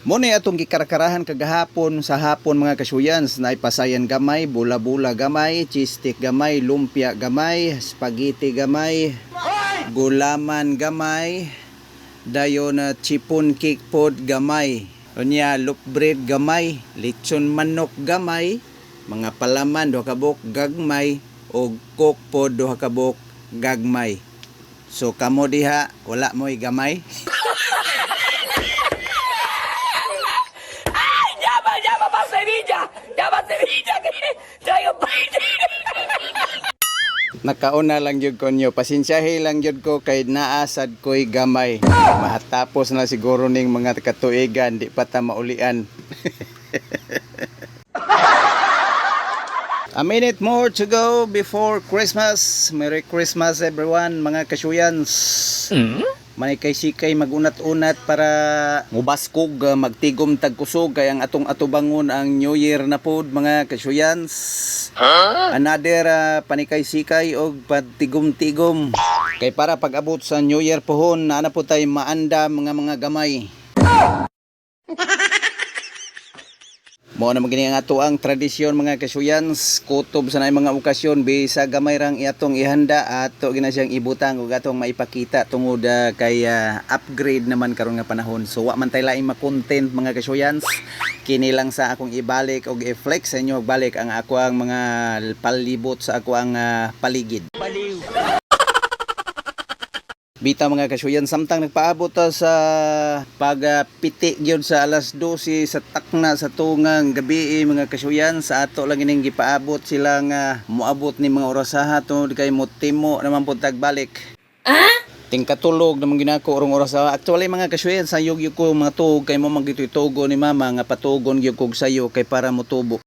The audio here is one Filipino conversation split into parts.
Muna atong gikarakarahan kagahapon sa hapon mga kasuyans na ipasayan gamay, bula-bula gamay, cheese stick gamay, lumpia gamay, spaghetti gamay, gulaman gamay, dayon na chipon cake pod gamay, unya loaf bread gamay, lechon manok gamay, mga palaman duha ka buok gagmay o coke pod duha ka buok gagmay. So kamo diha wala mo'y gamay. Nakauna lang jud ko nyo, pasensyahe lang jud ko kay naasad ko'y gamay. Mahatapos na siguro ning mga katuigan, di pa ta maulian. A minute more to go before Christmas. Merry Christmas everyone mga kasuyans. May kay sikay magunat-unat para mubaskog, magtigom tagkusog kay ang atong atubangon ang New Year na pod mga kasuyans. Another panikay sikay og patigom-tigom. Kay para pag-abot sa New Year pohon na po tay maanda mga gamay. Mo na magini ang ato ang tradisyon mga kasuyans, kutob sa nay mga okasyon bisa gamay rang iatong ihanda ato gina siyang ibutang ug atong maipakita tungod kay upgrade naman karon nga panahon. So wa man tay laing ma-content mga kasuyans. Kini lang sa akong ibalik og i-flex sa inyo balik ang ako ang mga palibot sa ako ang paligid. Baliw. Bita mga kasuyan, samtang nagpaabot sa pagpiti gyud sa alas 12 sa takna sa tungang gabi mga kasuyan, sa ato lang ining gipaabot sila nga moabot ni mga orasaha tungod kay motimo naman pud tagbalik. Tingkatulog naman ginako orong orasaha. Actually mga kasuyan, sayog gyud ko mga tuog kay mo magitoy tugo ni mama nga patugon gyud kog sayo kay para motubo.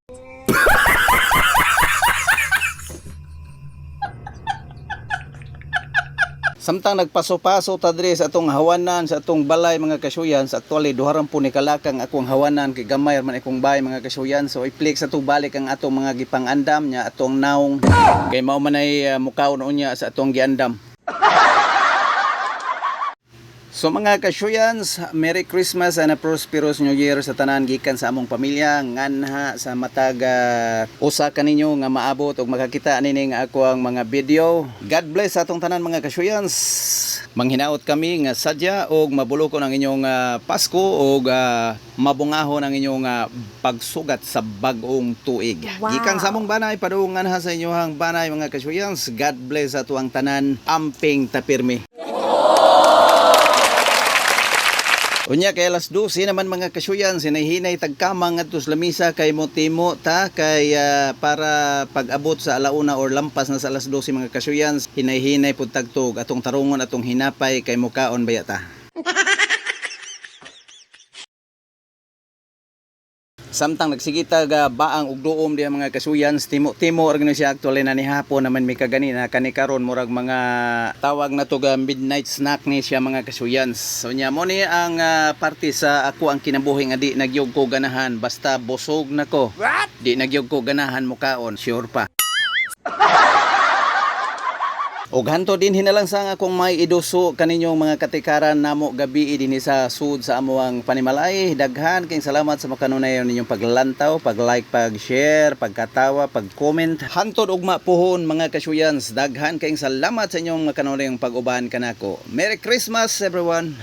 Samtang nagpaso-paso ta diri sa atong hawanan sa atong balay mga kasuyan, sa actually duharan po ni kalakang akong hawanan kay gamay man akong bahay mga kasuyan. So i-flex ato balik ang atong mga gipang-andam nya atong naong kay mao man ay mukaon unya sa atong giandam. So mga kasuyans, Merry Christmas and a prosperous New Year sa tanan gikan sa among pamilya nganha sa matag usa kaninyo nga maabot og makakita nining ako ang mga video. God bless sa atong tanan mga kasuyans. Manghinaot kami nga sadya og mabulokon ang inyong Pasko og mabungahon ang inyong pagsugat sa bag-ong tuig. Wow. Gikan sa among banay padung sa inyohang banay mga kasuyans. God bless sa tuang tanan, amping tapirmi. Unya kay alas 12 naman mga kasuyan, sinahinay tagkamang atos lamisa kay motimo ta kay para pag-abot sa alauna or lampas na sa alas 12 mga kasuyan, hinay-hinay pud tagtog atong tarungon atong hinapay kay mukaon baya ta. Samtang nagsigita baang ug duom diha mga kasuyans, timo organi siya actually na ni hapon naman mi kaganina kani karon murag mga tawag na to midnight snack ni siya mga kasuyans. So nya mo ni ang parte sa ako ang kinabuhi nga di nagyog ko ganahan basta busog nako. Di nagyog ko ganahan mukaon, sure pa. Og hanto din hinalang sa akong may iduso kaninyong mga katikaran namo gabi dinhi sa sud sa amuang panimalay. Daghan kayong salamat sa makanunayon ninyong paglantaw, pag-like, pag-share, pagkatawa, pag-comment. Hantod ugma puhon mga kasuyans. Daghan kayong salamat sa inyong makanunayong pag-uban kanako. Merry Christmas everyone.